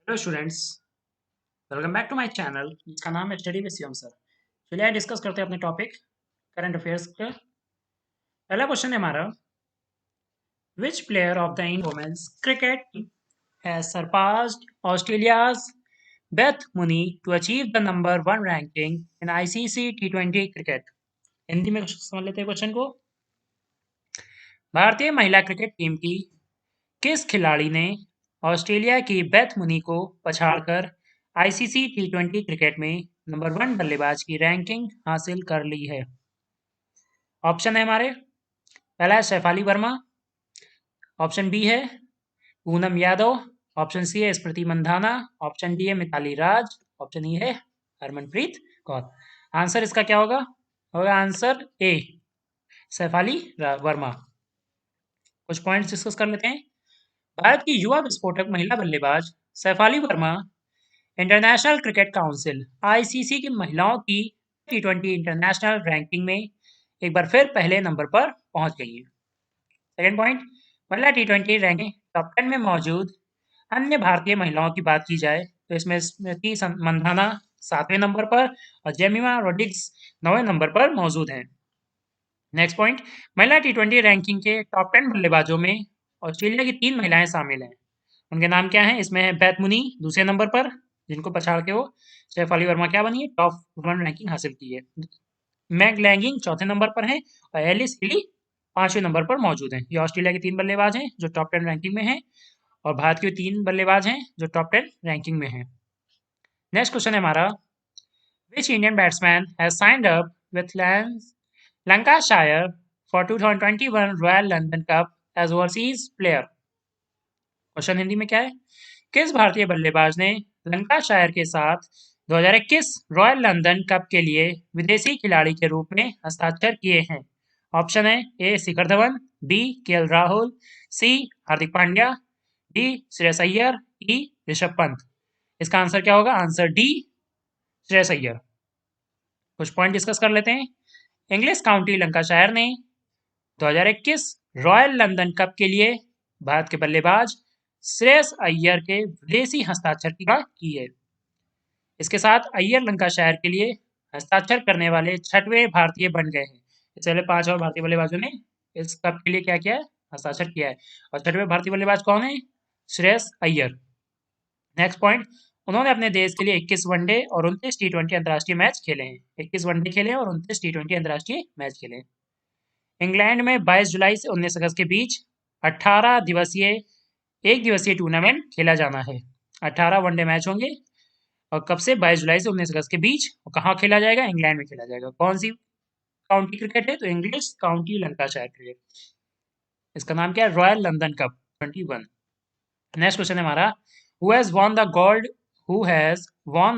Hello students, welcome back to my channel जिसका नाम है स्टडी विद शिवम सर। चलिए डिस्कस करते हैं अपने टॉपिक करंट अफेयर्स का। पहला क्वेश्चन है हमारा, which player of the Indian women's cricket has surpassed Australia's Beth Mooney to achieve the number one ranking in ICC टी20 क्रिकेट। हिंदी में समझ लेते हैं क्वेश्चन को। भारतीय महिला क्रिकेट टीम की किस खिलाड़ी ने ऑस्ट्रेलिया की बेथ मुनी को पछाड़कर आईसीसी टी20 क्रिकेट में नंबर वन बल्लेबाज की रैंकिंग हासिल कर ली है? ऑप्शन है हमारे, पहला है शेफाली वर्मा, ऑप्शन बी है पूनम यादव, ऑप्शन सी है स्मृति मंधाना, ऑप्शन डी है मिताली राज, ऑप्शन ई है हरमनप्रीत कौर। आंसर इसका क्या होगा? होगा आंसर ए, शेफाली वर्मा। कुछ पॉइंट्स डिस्कस कर लेते हैं। भारत की युवा विस्फोटक महिला बल्लेबाज Shafali Verma International Cricket Council ICC की महिलाओं की टी20 इंटरनेशनल रैंकिंग में एक बार फिर पहले नंबर पर पहुंच गई है। सेकंड पॉइंट, महिला टी20 रैंकिंग टॉप 10 में मौजूद अन्य भारतीय महिलाओं की बात की जाए तो इसमें स्मृति मंधाना 7वें नंबर पर और जेमिमा रोड्रिग्स 9वें नंबर पर मौजूद हैं। नेक्स्ट पॉइंट, महिला टी20 रैंकिंग के टॉप 10 बल्लेबाजों में ऑस्ट्रेलिया की 3 महिलाएं शामिल हैं। उनके नाम क्या हैं? इसमें है बेथ मुनी दूसरे नंबर पर, जिनको पछाड़ के वो शेफाली वर्मा क्या बनी है? टॉप वन रैंकिंग हासिल की है। मैग लैंगिंग चौथे नंबर पर है और एलिस हिली 5वें नंबर पर मौजूद हैं। ये ऑस्ट्रेलिया के 3 बल्लेबाज हैं जो टॉप 10 रैंकिंग में हैं और भारत के 3 बल्लेबाज हैं जो टॉप 10 रैंकिंग में हैं। नेक्स्ट क्वेश्चन है हमारा, which Indian batsman has signed up with Lancashire for 2021 Royal London Cup as overseas player? Question Hindi में क्या है? किस भारतीय बल्लेबाज ने लंकाशायर के साथ 2021 रॉयल लंदन कप के लिए विदेशी खिलाड़ी के रूप में हस्ताक्षर किए हैं? ऑप्शन है ए शिखर धवन, बी केएल राहुल, सी हार्दिक पांड्या, डी श्रेयस अय्यर, ई ऋषभ पंत। इसका आंसर क्या होगा? Answer D Shreyas Iyer. कुछ पॉइंट डिस्कस कर लेते हैं। इंग्लिश काउंटी लंकाशायर ने 2021 रॉयल लंदन कप के लिए भारत के बल्लेबाज श्रेयस अय्यर के विदेशी हस्ताक्षर की बात की है। इसके साथ अय्यर लंकाशायर के लिए हस्ताक्षर करने वाले 6वें भारतीय बन गए हैं। इससे पहले 5 और भारतीय बल्लेबाजों ने इस कप के लिए क्या किया है? हस्ताक्षर किया है। और 6वें भारतीय बल्लेबाज कौन है? श्रेयस अय्यर। नेक्स्ट पॉइंट, उन्होंने अपने देश के लिए 21 वनडे और 29 टी20 अंतर्राष्ट्रीय मैच खेले हैं। 21 वनडे खेले हैं और 29 टी20 अंतर्राष्ट्रीय मैच खेले हैं। इंग्लैंड में 22 जुलाई से 19 अगस्त के बीच 18 दिवसीय एक दिवसीय टूर्नामेंट खेला जाना है। 18 वनडे मैच होंगे और कब से? 22 जुलाई से 19 अगस्त के बीच। और कहाँ खेला जाएगा? इंग्लैंड में खेला जाएगा। कौन सी काउंटी क्रिकेट है? तो इंग्लिश काउंटी लंकाशायर क्रिकेट। इसका नाम क्या है? Royal London cup 21। Next question है हमारा, who has won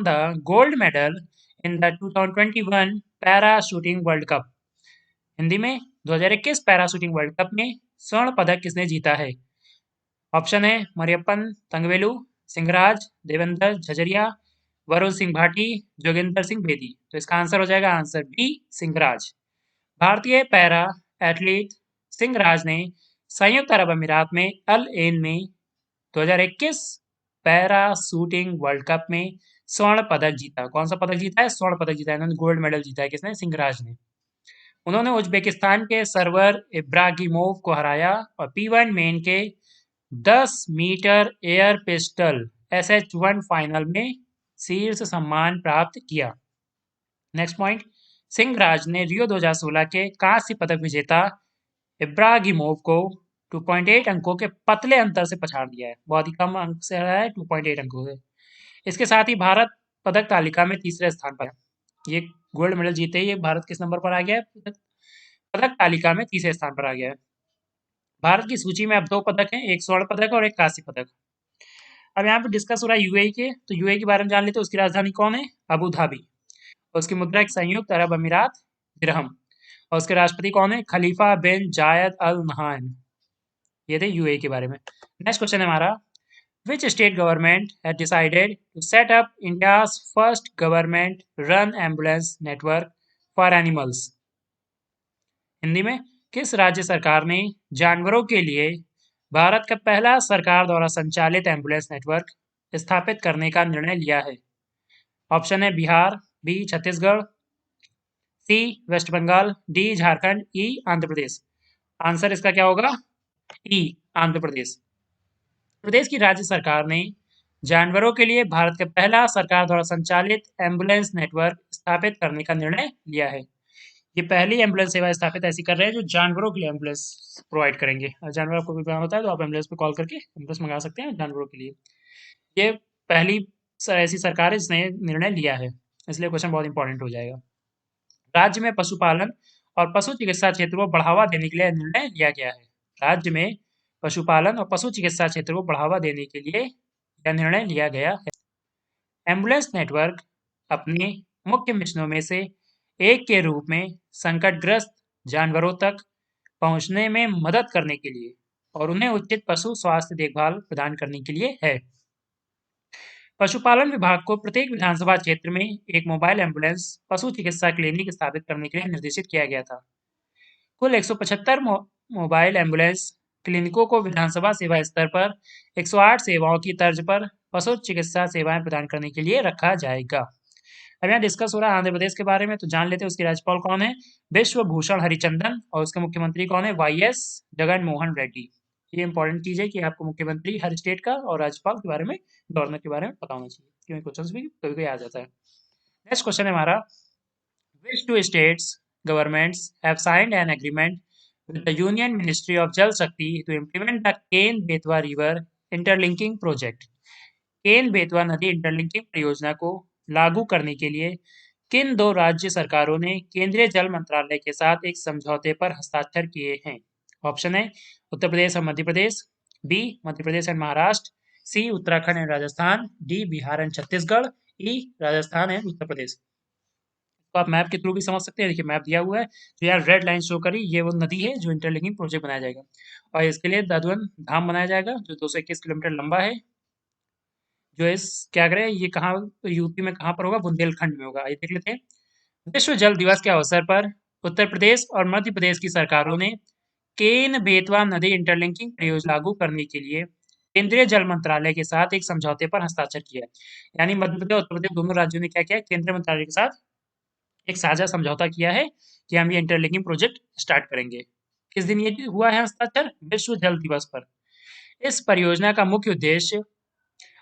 the gold medal in the 2021 para shooting world cup? Hindi में 2021 पैरा शूटिंग वर्ल्ड कप में स्वर्ण पदक किसने जीता है? ऑप्शन है मरियप्पन तंगवेलु, सिंहराज, देवेंद्र झझरिया, वरुण सिंह भाटी, जोगिंदर सिंह बेदी। तो इसका आंसर हो जाएगा आंसर बी, सिंहराज। भारतीय पैरा एथलीट सिंहराज ने संयुक्त अरब अमीरात में अल एन में 2021 पैरा शूटिंग वर्ल्ड कप में स्वर्ण पदक जीता। कौन सा पदक जीता है? स्वर्ण पदक जीता है। इन्होंने गोल्ड मेडल जीता है। किसने? सिंहराज ने। उन्होंने उज्बेकिस्तान के सर्वर इब्रागिमोव को हराया और P1 मेन के 10 metre air pistol SH1 final में शीर्ष सम्मान प्राप्त किया। नेक्स्ट पॉइंट, सिंहराज ने रियो 2016 के कांस्य पदक विजेता इब्रागिमोव को 2.8 अंकों के पतले अंतर से पछाड़ दिया है। बहुत ही कम अंक से हराया है, 2.8 अंकों से। इसके साथ ही भारत पदक तालिका में तीसरे स्थान पर है। ये गोल्ड मेडल जीते ही भारत किस नंबर पर आ गया है? पदक तालिका में तीसरे स्थान पर आ गया है। भारत की सूची में अब 2 पदक हैं, एक स्वर्ण पदक और एक कांस्य पदक। अब यहाँ पे डिस्कस हो रहा है यूएई के, तो यूएई के बारे में जान लेते हैं। उसकी राजधानी कौन है? Abu Dhabi. और उसकी मुद्रा संयुक्त अरब अमीरात दिरहम। और उसके राष्ट्रपति कौन है? खलीफा बिन जायद अल नहान। ये थे यूएई के बारे में। नेक्स्ट क्वेश्चन है हमारा, which state government has decided to set up India's first government run ambulance network for animals? Hindi में, किस राज्य सरकार ने जानवरों के लिए भारत का पहला सरकार द्वारा संचालित एम्बुलेंस नेटवर्क स्थापित करने का निर्णय लिया है? ऑप्शन है बिहार, बी छत्तीसगढ़, सी वेस्ट बंगाल, डी झारखंड, ई आंध्र प्रदेश। आंसर इसका क्या होगा? ई आंध्र प्रदेश। प्रदेश की राज्य सरकार ने जानवरों के लिए भारत का पहला सरकार द्वारा संचालित एम्बुलेंस नेटवर्क स्थापित करने का निर्णय लिया है। ये पहली एम्बुलेंस सेवा स्थापित ऐसी कर रहे हैं जो जानवरों के लिए एम्बुलेंस प्रोवाइड करेंगे। और जानवर आपको कोई बीमार होता है तो आप एम्बुलेंस पे कॉल करके एम्बुलेंस मंगा सकते हैं जानवरों के लिए। ये पहली ऐसी सरकार है जिसने निर्णय लिया है, इसलिए क्वेश्चन बहुत इंपॉर्टेंट हो जाएगा। राज्य में पशुपालन और पशु चिकित्सा क्षेत्र को बढ़ावा देने के लिए निर्णय लिया गया है। राज्य में पशुपालन और पशु चिकित्सा क्षेत्र को बढ़ावा देने के लिए यह निर्णय लिया गया है। एम्बुलेंस नेटवर्क अपने मुख्य मिशनों में से एक के रूप में संकटग्रस्त जानवरों तक पहुंचने में मदद करने के लिए और उन्हें उचित पशु स्वास्थ्य देखभाल प्रदान करने के लिए है। पशुपालन विभाग को प्रत्येक विधानसभा क्षेत्र में एक मोबाइल एम्बुलेंस पशु चिकित्सा क्लिनिक स्थापित करने के लिए निर्देशित किया गया था। कुल 175 मोबाइल एम्बुलेंस क्लिनिकों को विधानसभा सेवा स्तर पर 108 सेवाओं की तर्ज पर पशु चिकित्सा सेवाएं प्रदान करने के लिए रखा जाएगा। अब यहाँ डिस्कस हो रहा है आंध्र प्रदेश के बारे में, तो जान लेते हैं उसके राज्यपाल कौन है। विश्व भूषण हरिचंदन। और उसके मुख्यमंत्री कौन है? वाईएस जगन मोहन रेड्डी। ये इंपॉर्टेंट चीज है कि आपको मुख्यमंत्री हर स्टेट का और राज्यपाल के बारे में, गवर्नर के बारे में पता होना चाहिए, क्योंकि क्वेश्चन भी कभी कभी आ जाता है। नेक्स्ट क्वेश्चन है हमारा, which two states governments have signed an agreement with the Union Ministry of Jal Shakti to implement the Ken-Betwa River Interlinking Project? Ken Betwa नदी इंटरलिंकिंग परियोजना को लागू करने के लिए किन दो राज्य सरकारों ने केंद्रीय जल मंत्रालय के साथ एक समझौते पर हस्ताक्षर किए हैं? ऑप्शन है उत्तर प्रदेश और Madhya Pradesh, B Madhya Pradesh and Maharashtra, C Uttarakhand and Rajasthan, D Bihar and Chhattisgarh, E Rajasthan and Uttar Pradesh. तो आप मैप के थ्रू भी समझ सकते हैं। देखिए मैप दिया हुआ है, तो यार रेड लाइन शो करी, ये वो नदी है जो इंटरलिंकिंग प्रोजेक्ट बनाया जाएगा। और इसके लिए दादुअन धाम बनाया जाएगा जो 221 किलोमीटर लंबा है। जो इस क्या करें, ये कहाँ यूपी में कहाँ पर होगा? बुंदेलखंड में होगा। ये देख लेते हैं। विश्व जल दिवस के अवसर पर उत्तर प्रदेश और मध्य प्रदेश की सरकारों ने केन बेतवा नदी इंटरलिंकिंग परियोजना लागू करने के लिए केंद्रीय जल मंत्रालय के साथ एक समझौते पर हस्ताक्षर किया है। यानी मध्य प्रदेश और उत्तर प्रदेश दोनों राज्यों ने क्या किया? केंद्रीय मंत्रालय के साथ एक साझा समझौता किया है कि हम ये इंटरलिंकिंग प्रोजेक्ट स्टार्ट करेंगे। किस दिन ये हुआ है हस्ताक्षर? विश्व जल दिवस पर। इस परियोजना का मुख्य उद्देश्य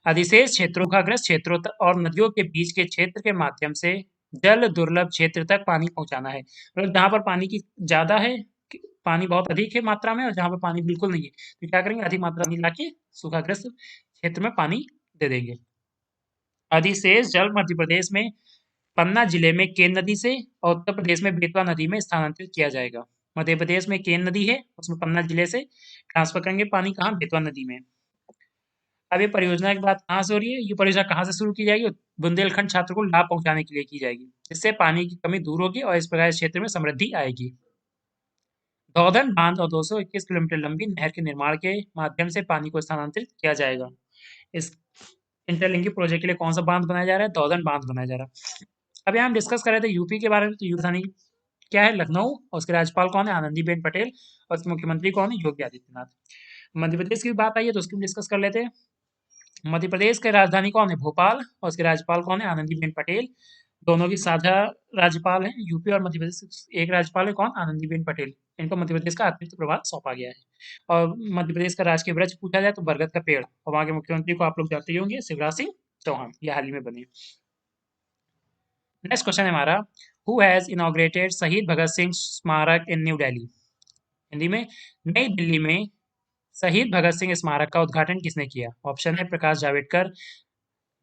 अधिशेष क्षेत्रों का ग्रस्त क्षेत्रों और नदियों के बीच के क्षेत्र के माध्यम से जल दुर्लभ क्षेत्र तक पानी पहुंचाना है। मतलब जहाँ पर पानी की ज्यादा है, पानी बहुत अधिक है मात्रा में, और जहाँ पर पानी बिल्कुल नहीं है तो क्या करेंगे? अधिक मात्रा में लाके सूखाग्रस्त क्षेत्र में पानी दे देंगे। अधिशेष जल मध्य प्रदेश में पन्ना जिले में केन नदी से और उत्तर प्रदेश में बेतवा नदी में स्थानांतरित किया जाएगा। मध्य प्रदेश में केन नदी है, उसमें पन्ना जिले से ट्रांसफर करेंगे पानी कहाँ? बेतवा नदी में। अब ये परियोजना की बात कहाँ से हो रही है? ये परियोजना कहाँ से शुरू की जाएगी? बुंदेलखंड छात्र को लाभ पहुंचाने के लिए की जाएगी, जिससे पानी की कमी दूर होगी और इस प्रकार इस क्षेत्र में समृद्धि आएगी। दौधन बांध और 221 किलोमीटर लंबी नहर के निर्माण के माध्यम से पानी को स्थानांतरित किया जाएगा। इस इंटरलिंकिंग प्रोजेक्ट के लिए कौन सा बांध बनाया जा रहा है? दौधन बांध बनाया जा रहा है। अब यहाँ हम डिस्कस कर रहे थे यूपी के बारे में, तो राजधानी क्या है? लखनऊ। और उसके राज्यपाल कौन है? आनंदीबेन पटेल। और उसके मुख्यमंत्री कौन है? योगी आदित्यनाथ। मध्य प्रदेश की भी बात आई है तो उसकी भी डिस्कस कर लेते हैं। मध्य प्रदेश की राजधानी कौन है? भोपाल। और उसके राज्यपाल कौन है? आनंदीबेन पटेल। दोनों की साझा राज्यपाल हैं। यूपी और मध्य प्रदेश एक राज्यपाल है कौन? आनंदीबेन पटेल। इनको मध्य प्रदेश का अतिरिक्त प्रभार सौंपा गया है। और मध्य प्रदेश का राजकीय वृक्ष पूछा जाए तो बरगद का पेड़। और वहाँ के मुख्यमंत्री को आप लोग जानते ही होंगे, शिवराज सिंह चौहान। ये हाल ही में बने। नेक्स्ट क्वेश्चन है हमारा, हु हैज इनॉग्रेटेड शहीद भगत सिंह स्मारक इन न्यू दिल्ली? हिंदी में, नई दिल्ली में शहीद भगत सिंह स्मारक का उद्घाटन किसने किया? ऑप्शन है प्रकाश जावड़ेकर,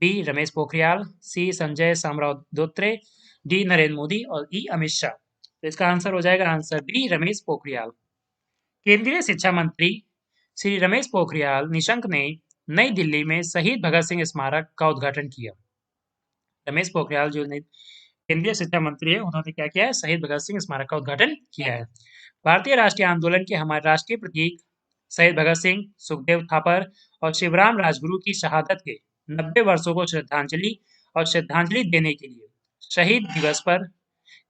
बी रमेश पोखरियाल, सी संजय शामराव धोत्रे, डी नरेंद्र मोदी और ई अमित शाह। तो इसका आंसर हो जाएगा आंसर बी रमेश पोखरियाल। केंद्रीय शिक्षा मंत्री श्री रमेश पोखरियाल निशंक ने नई दिल्ली में शहीद भगत सिंह स्मारक का उद्घाटन किया। रमेश पोखरियाल जो केंद्रीय शिक्षा मंत्री है, उन्होंने क्या किया है? शहीद भगत सिंह स्मारक का उद्घाटन किया है। भारतीय राष्ट्रीय आंदोलन के हमारे राष्ट्रीय प्रतीक शहीद भगत सिंह, सुखदेव थापर और शिवराम राजगुरु की शहादत के 90 वर्षों को श्रद्धांजलि देने के लिए शहीद दिवस पर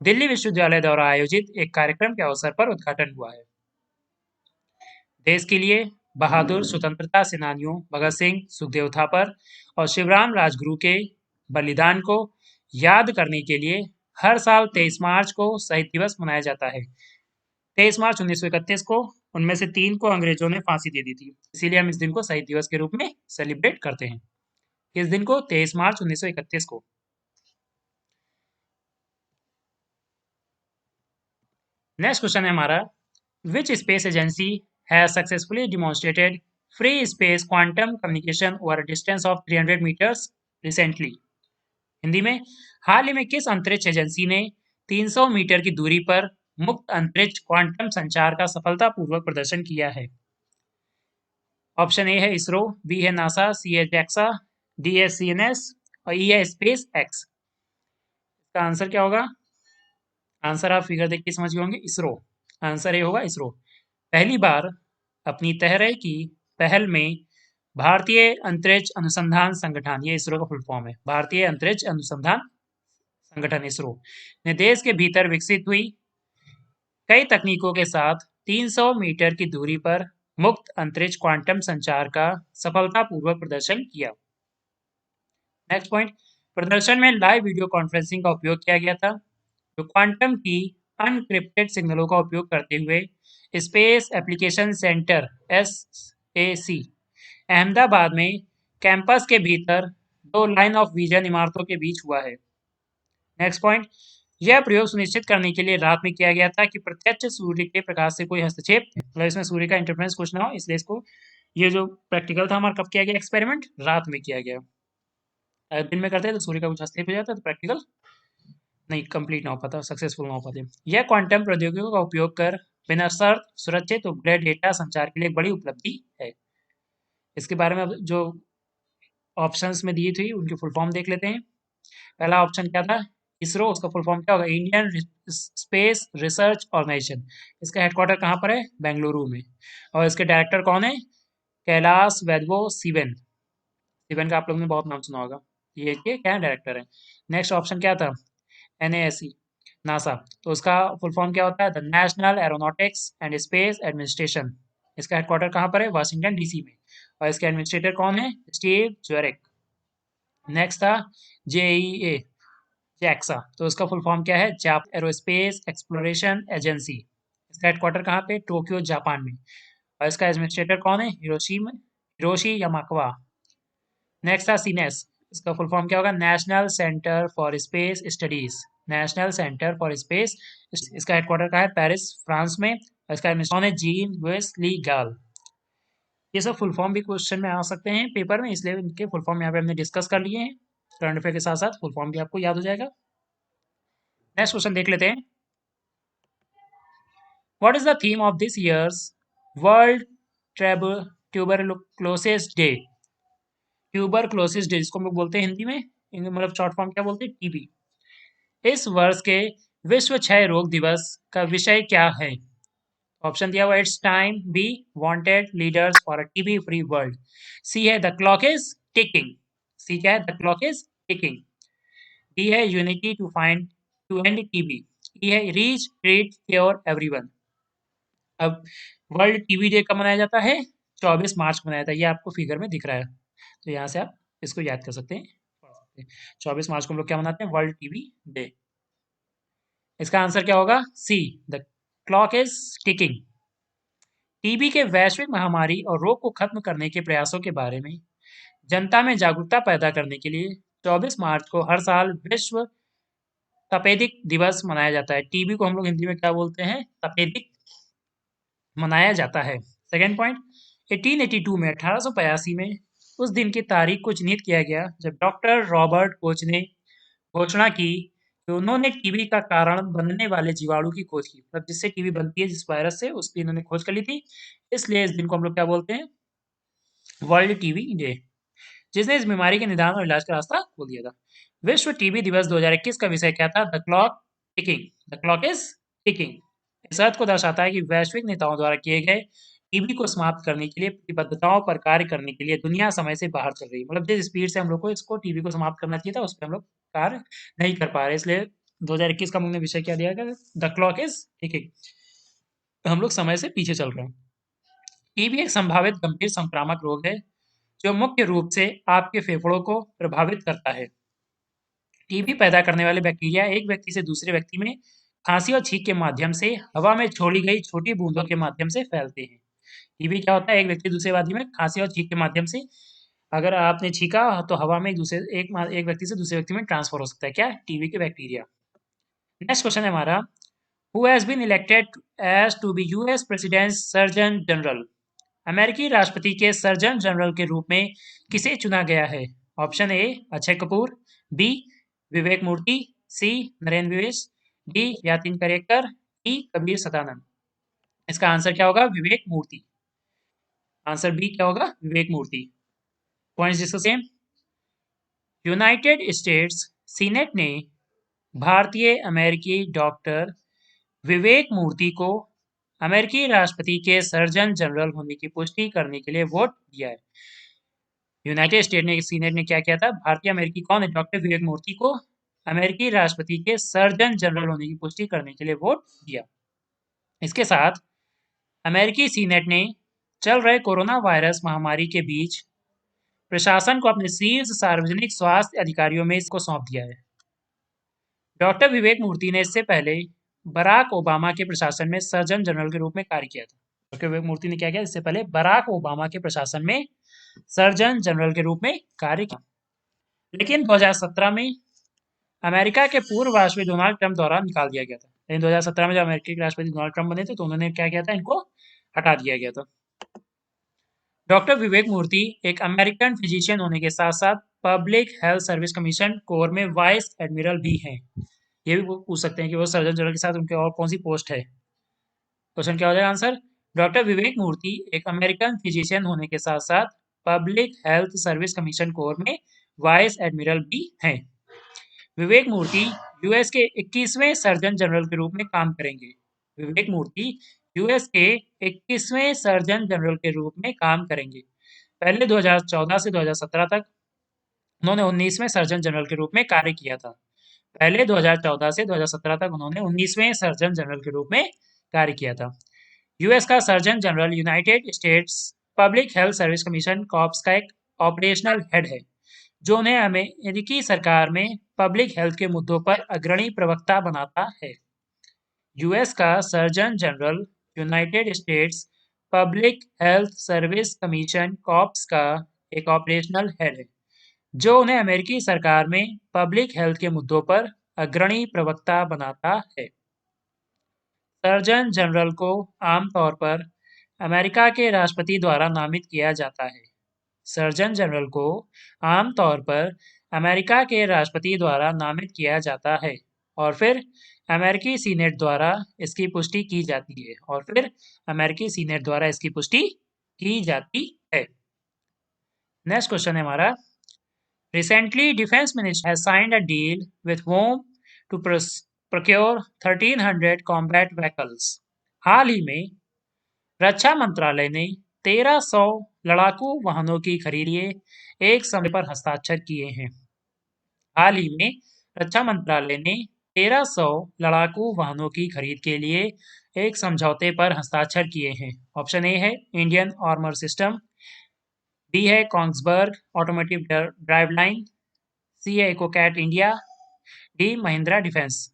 दिल्ली विश्वविद्यालय द्वारा आयोजित एक कार्यक्रम के अवसर पर उद्घाटन हुआ है। देश के लिए बहादुर स्वतंत्रता सेनानियों भगत सिंह, सुखदेव थापर और शिवराम राजगुरु के बलिदान को याद करने के लिए हर साल 23 मार्च को शहीद दिवस मनाया जाता है। 23 मार्च 1931 को उनमें से 3 को अंग्रेजों ने फांसी दे दी थी, इसीलिए हम इस दिन को शहीद दिवस के रूप में सेलिब्रेट करते हैं। इस दिन को 23 मार्च 1931 को। नेक्स्ट क्वेश्चन है हमारा, which space agency has successfully demonstrated free space quantum communication over a distance of 300 metres recently. Hindi में, हाल ही में किस अंतरिक्ष एजेंसी ने 300 मीटर की दूरी पर मुक्त अंतरिक्ष क्वांटम संचार का सफलतापूर्वक प्रदर्शन किया है? ऑप्शन ए है इसरो, बी है नासा, सी है जैक्सा, डी है सीएनएस और ई है स्पेस एक्स। इसका आंसर क्या होगा? आंसर आप फिगर देख के समझ गए होंगे, इसरो। आंसर ए होगा इसरो। पहली बार अपनी तरह की पहल में भारतीय अंतरिक्ष अनुसंधान संगठन, ये इसरो का फुल फॉर्म है, भारतीय अंतरिक्ष अनुसंधान संगठन इसरो, ने देश के भीतर विकसित हुई कई तकनीकों के साथ 300 मीटर की दूरी पर मुक्त अंतरिक्ष क्वांटम संचार का सफलतापूर्वक प्रदर्शन किया। नेक्स्ट पॉइंट, प्रदर्शन में लाइव वीडियो कॉन्फ्रेंसिंग का उपयोग किया गया था, जो क्वांटम की अनक्रिप्टेड सिग्नलों का उपयोग करते हुए space application centre SAC Ahmedabad में कैंपस के भीतर 2 लाइन ऑफ विजन इमारतों के बीच हुआ है। नेक्स्ट पॉइंट, यह प्रयोग सुनिश्चित करने के लिए रात में किया गया था कि प्रत्यक्ष सूर्य के प्रकाश से कोई हस्तक्षेप, मतलब इसमें सूर्य का इंटरफेरेंस कुछ ना हो, इसलिए इसको, ये जो प्रैक्टिकल था हमारा, कब किया गया एक्सपेरिमेंट? रात में किया गया। अगर दिन में करते तो सूर्य का कुछ हस्तक्षेप हो जाता तो प्रैक्टिकल नहीं कंप्लीट ना हो पाता, सक्सेसफुल ना हो पाते। यह क्वांटम प्रौद्योगिकियों का उपयोग कर बिना शर्त सुरक्षित उपग्रह डेटा संचार के लिए एक बड़ी उपलब्धि है। इसके बारे में अब जो ऑप्शंस में दी थी उनकी फुल फॉर्म देख लेते हैं। पहला ऑप्शन क्या था? इसरो, उसका फुल फॉर्म क्या होगा? Indian Space Research Organisation. इसका हेडक्वार्टर कहाँ पर है? बेंगलुरु में। और इसके डायरेक्टर कौन है? कैलाश वैद्वो शिवन। शिवन का आप लोगों ने बहुत नाम सुना होगा, ये क्या डायरेक्टर है। नेक्स्ट ऑप्शन क्या था? NASA, नासा, तो उसका फुल फॉर्म क्या होता है? The national aeronautics and space administration. इसका हेडक्वार्टर कहाँ पर है? वाशिंगटन DC में। और इसके एडमिनिस्ट्रेटर कौन है? स्टीव ज्वेरेक। नेक्स्ट था JEA, जैक्सा, तो उसका फुल फॉर्म क्या है? जाप एरोस्पेस एक्सप्लोरेशन एजेंसी। इसका हेडक्वार्टर कहाँ पे? टोक्यो जापान में। और इसका एडमिनिस्ट्रेटर कौन है? हिरोशी यामाकावा। नेक्स्ट था सीनेस, इसका फुल फॉर्म क्या होगा? National centre for space studies. National centre for space, इसका हेडक्वार्टर कहाँ है? पेरिस, फ्रांस में। और इसका एडमिनिस्ट्रेटर कौन है? जीन लुइस ली गाल। ये सब फुल फॉर्म भी क्वेश्चन में आ सकते हैं पेपर में, इसलिए इनके फुल फॉर्म यहाँ पे हमने डिस्कस कर लिए हैं। करंट अफेयर के साथ साथ फुल फॉर्म भी आपको याद हो जाएगा। नेक्स्ट क्वेश्चन देख लेते हैं। What is the theme of this years world tuberculosis day? Tuberculosis day जिसको हम लोग बोलते हैं हिंदी में, मतलब शॉर्ट फॉर्म क्या बोलते हैं? TB। इस वर्ष के विश्व क्षय रोग दिवस का विषय क्या है? ऑप्शन दिया हुआ, it's time, B wanted leaders for a TB free world, C है the clock is ticking, C क्या है? The clock is ticking, D है unity to end TB, E है रीच ट्रीट क्योर एवरीवन। अब world TB day कब मनाया जाता है? 24 मार्च को मनाया जाता है, ये आपको फिगर में दिख रहा है, तो यहाँ से आप इसको याद कर सकते हैं। 24 मार्च को हम लोग क्या मनाते हैं? World TB day. इसका आंसर क्या होगा? C, the clock is ticking. TB के वैश्विक महामारी और रोग को खत्म करने के प्रयासों के बारे में जनता में जागरूकता पैदा करने के लिए 24 मार्च को हर साल विश्व तपेदिक दिवस मनाया जाता है। TB को हम लोग हिंदी में क्या बोलते हैं? तपेदिक मनाया जाता है। सेकेंड पॉइंट, 1882 में 1882 में उस दिन की तारीख को चिन्हित किया गया जब डॉक्टर रॉबर्ट कोच ने घोषणा की कि उन्होंने TB का कारण बनने वाले जीवाणु की खोज की, मतलब जिससे TB बनती है, जिस वायरस से, उसकी इन्होंने खोज कर ली थी। इसलिए इस दिन को हम लोग क्या बोलते हैं? वर्ल्ड TB डे, जिसने इस बीमारी के निदान और इलाज का रास्ता खोल दिया था। विश्व TB दिवस 2021 का विषय क्या था? The clock ticking, the clock is ticking. इस अर्थ को दर्शाता है कि वैश्विक नेताओं द्वारा किए गए TB को समाप्त करने के लिए प्रतिबद्धताओं पर कार्य करने के लिए दुनिया समय से बाहर चल रही है, मतलब जिस स्पीड से हम लोग को इसको TB को समाप्त करना चाहिए था, उस पर हम लोग कार्य नहीं कर पा रहे, इसलिए 2021 का हमने विषय क्या दिया गया? द क्लॉक इज टिकिंग, हम लोग समय से पीछे चल रहे हैं। टीबी एक संभावित गंभीर संक्रामक रोग है जो मुख्य रूप से आपके फेफड़ों को प्रभावित करता है। टीबी पैदा करने वाले बैक्टीरिया एक व्यक्ति से दूसरे व्यक्ति में खांसी और छींक के माध्यम से हवा में छोड़ी गई छोटी बूंदों के माध्यम से फैलते हैं। टीबी क्या होता है? एक व्यक्ति दूसरे व्यक्ति में खांसी और छींक के माध्यम से, अगर आपने छींका तो हवा में एक व्यक्ति से दूसरे व्यक्ति में ट्रांसफर हो सकता है। क्या? टीबी के बैक्टीरिया। नेक्स्ट क्वेश्चन है हमारा, who has been elected as to be US president surgeon general? अमेरिकी राष्ट्रपति के सर्जन जनरल के रूप में किसे चुना गया है? Option A Akshay Kapoor, B Vivek Murthy, C Narendra Vivesh, D Yatin Karekar, E Kabir Sadanand. इसका आंसर क्या होगा? विवेक मूर्ति। आंसर बी क्या होगा? Vivek Murthy. Points discuss same. United States Senate ने भारतीय अमेरिकी डॉक्टर विवेक मूर्ति को अमेरिकी राष्ट्रपति के सर्जन जनरल होने की पुष्टि करने के लिए वोट दिया है। यूनाइटेड स्टेट ने सीनेट ने क्या किया था? भारतीय अमेरिकी कौन है? डॉक्टर विवेक मूर्ति को अमेरिकी राष्ट्रपति के सर्जन जनरल होने की पुष्टि करने के लिए वोट दिया। इसके साथ अमेरिकी सीनेट ने चल रहे कोरोना वायरस महामारी के बीच प्रशासन को अपने शीर्ष सार्वजनिक स्वास्थ्य अधिकारियों में इसको सौंप दिया है। डॉक्टर विवेक मूर्ति ने इससे पहले बराक ओबामा के प्रशासन में सर्जन जनरल के रूप में कार्य किया था। डॉक्टर विवेक मूर्ति ने क्या किया? इससे पहले बराक ओबामा के प्रशासन में सर्जन जनरल के रूप में कार्य किया। लेकिन 2017 में अमेरिका के पूर्व राष्ट्रपति डोनाल्ड ट्रंप द्वारा निकाल दिया गया था। लेकिन 2017 में जब अमेरिका के राष्ट्रपति डोनाल्ड ट्रंप बने थे तो उन्होंने क्या किया था? इनको हटा दिया गया था। डॉक्टर विवेक मूर्ति एक अमेरिकन फिजिशियन होने के साथ साथ public Health Service commission core में वाइस एडमिरल भी हैं। ये भी पूछ सकते हैं कि वो सर्जन जनरल के साथ उनके और कौन सी पोस्ट है। क्वेश्चन क्या हो जाएगा आंसर? डॉक्टर विवेक मूर्ति एक अमेरिकन फिजिशियन होने के साथ साथ public Health Service commission core में वाइस एडमिरल भी हैं। विवेक मूर्ति यूएस के 21वें सर्जन जनरल के रूप में काम करेंगे। विवेक मूर्ति यूएस के 21वें सर्जन जनरल के रूप में काम करेंगे। पहले 2014 से 2017 तक उन्होंने 19वें सर्जन जनरल के रूप में कार्य किया था। पहले 2014 से 2017 तक उन्होंने 19वें सर्जन जनरल के रूप में कार्य किया था। यूएस का surgeon general United States Public Health Service Commission Corps का एक ऑपरेशनल हेड है जो उन्हें अमेरिकी सरकार में पब्लिक हेल्थ के मुद्दों पर अग्रणी प्रवक्ता बनाता है। यूएस का surgeon general United States Public Health Service Commission Corps का एक ऑपरेशनल हेड है जो उन्हें अमेरिकी सरकार में पब्लिक हेल्थ के मुद्दों पर अग्रणी प्रवक्ता बनाता है। सर्जन जनरल को आमतौर पर अमेरिका के राष्ट्रपति द्वारा नामित किया जाता है। सर्जन जनरल को आमतौर पर अमेरिका के राष्ट्रपति द्वारा नामित किया जाता है और फिर अमेरिकी सीनेट द्वारा इसकी पुष्टि की जाती है। नेक्स्ट क्वेश्चन है हमारा, recently defence minister has signed a deal with home to procure 1300 combat vehicles. हाल ही में रक्षा मंत्रालय ने 1300 लड़ाकू वाहनों की खरीद के लिए एक समझौते पर हस्ताक्षर किए हैं। हाल ही में रक्षा मंत्रालय ने 1300 लड़ाकू वाहनों की खरीद के लिए एक समझौते पर हस्ताक्षर किए हैं। ऑप्शन ए है इंडियन आर्मर सिस्टम, बी है कॉन्ग्सबर्ग ऑटोमोटिव ड्राइवलाइन, सी है इकोकैट इंडिया, डी महिंद्रा डिफेंस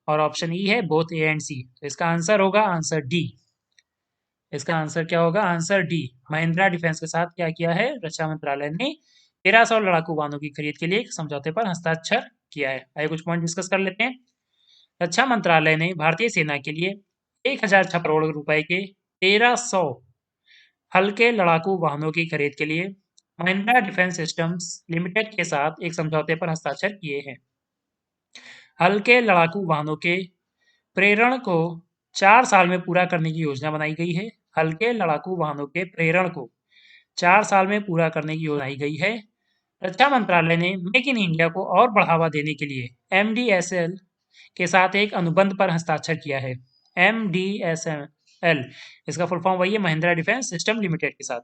और ऑप्शन ई है बोथ ए एंड सी। तो इसका आंसर होगा आंसर डी। इसका आंसर क्या होगा? Answer D. महिंद्रा डिफेंस के साथ क्या किया है? रक्षा मंत्रालय ने 1300 लड़ाकू वाहनों की खरीद के लिए एक समझौते पर हस्ताक्षर किया है। आइए कुछ पॉइंट डिस्कस कर लेते हैं। रक्षा मंत्रालय ने भारतीय सेना के लिए 1006 करोड़ रुपए के 1300 हल्के लड़ाकू वाहनों की खरीद के लिए महिंद्रा डिफेंस सिस्टम्स लिमिटेड के साथ एक समझौते पर हस्ताक्षर किए हैं। हल्के लड़ाकू वाहनों के प्रेरण को 4 साल में पूरा करने की योजना बनाई गई है। हल्के लड़ाकू वाहनों के प्रेरण को 4 साल में पूरा करने की योजना बनाई गई है। रक्षा मंत्रालय ने मेक इन इंडिया को और बढ़ावा देने के लिए MDSL के साथ एक अनुबंध पर हस्ताक्षर किया है। MDSL इसका फुल फॉर्म वही है, महिंद्रा डिफेंस सिस्टम लिमिटेड के साथ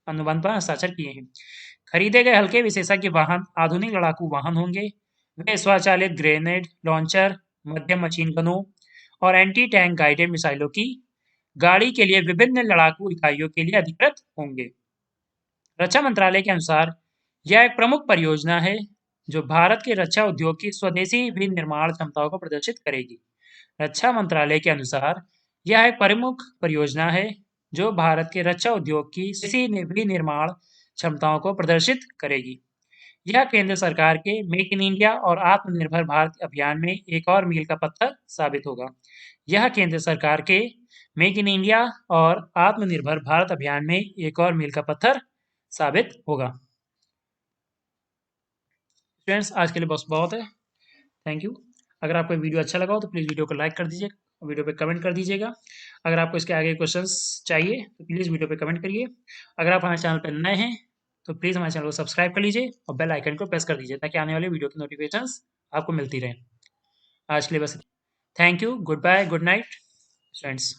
अनुबंध पर हस्ताक्षर किए हैं। खरीदे गए हल्के विशेषज्ञ वाहन आधुनिक लड़ाकू वाहन होंगे। वे स्वचालित ग्रेनेड लॉन्चर, मध्यम मशीन गनों और एंटी टैंक गाइडेड मिसाइलों की गाड़ी के लिए विभिन्न लड़ाकू इकाइयों के लिए अधिकृत होंगे। रक्षा मंत्रालय के अनुसार यह एक प्रमुख परियोजना है जो भारत के रक्षा उद्योग की स्वदेशी विनिर्माण क्षमताओं को प्रदर्शित करेगी। रक्षा मंत्रालय के अनुसार यह एक प्रमुख परियोजना है जो भारत के रक्षा उद्योग की स्वदेशी विनिर्माण क्षमताओं को प्रदर्शित करेगी। यह केंद्र सरकार के मेक इन इंडिया और आत्मनिर्भर भारत अभियान में एक और मील का पत्थर साबित होगा। यह केंद्र सरकार के मेक इन इंडिया और आत्मनिर्भर भारत अभियान में एक और मील का पत्थर साबित होगा। फ्रेंड्स, आज के लिए बस बहुत है। Thank you. अगर आपको वीडियो अच्छा लगा हो तो प्लीज़ वीडियो को लाइक कर दीजिए, वीडियो पे कमेंट कर दीजिएगा। अगर आपको इसके आगे क्वेश्चंस चाहिए तो प्लीज़ वीडियो पे कमेंट करिए। अगर आप हमारे चैनल पर नए हैं तो प्लीज़ हमारे चैनल को सब्सक्राइब कर लीजिए और बेल आइकन को प्रेस कर दीजिए ताकि आने वाली वीडियो की नोटिफिकेशंस आपको मिलती रहें। आज के लिए बस thank you, good bye, good night friends.